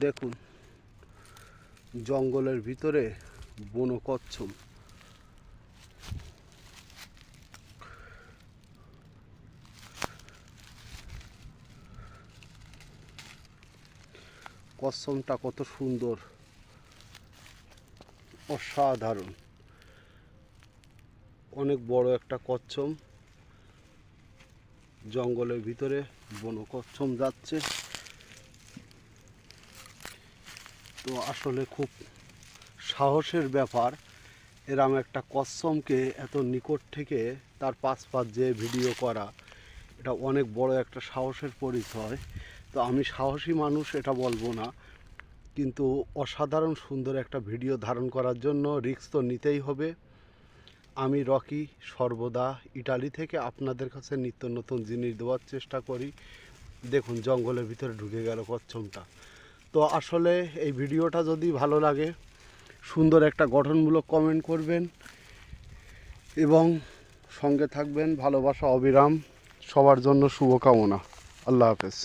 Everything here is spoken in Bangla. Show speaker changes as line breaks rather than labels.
দেখুন জঙ্গলের ভিতরে বনো কচ্ছপ। কচ্ছপটা কত সুন্দর, অসাধারণ। অনেক বড় একটা কচ্ছপ, জঙ্গলের ভিতরে বনো কচ্ছপ যাচ্ছে। তো আসলে খুব সাহসের ব্যাপার এরম একটা কচ্ছপকে এত নিকট থেকে তার পাশ যে ভিডিও করা, এটা অনেক বড় একটা সাহসের পরিচয়। তো আমি সাহসী মানুষ এটা বলবো না, কিন্তু অসাধারণ সুন্দর একটা ভিডিও ধারণ করার জন্য রিস্ক তো নিতেই হবে। আমি রকি সর্বদা ইটালি থেকে আপনাদের কাছে নিত্য নতুন জিনিস দেওয়ার চেষ্টা করি। দেখুন জঙ্গলের ভিতরে ঢুকে গেল কচ্ছপটা। তো আসলে এই ভিডিওটা যদি ভালো লাগে সুন্দর একটা গঠনমূলক কমেন্ট করবেন এবং সঙ্গে থাকবেন। ভালোবাসা অবিরাম, সবার জন্য শুভকামনা। আল্লাহ হাফেজ।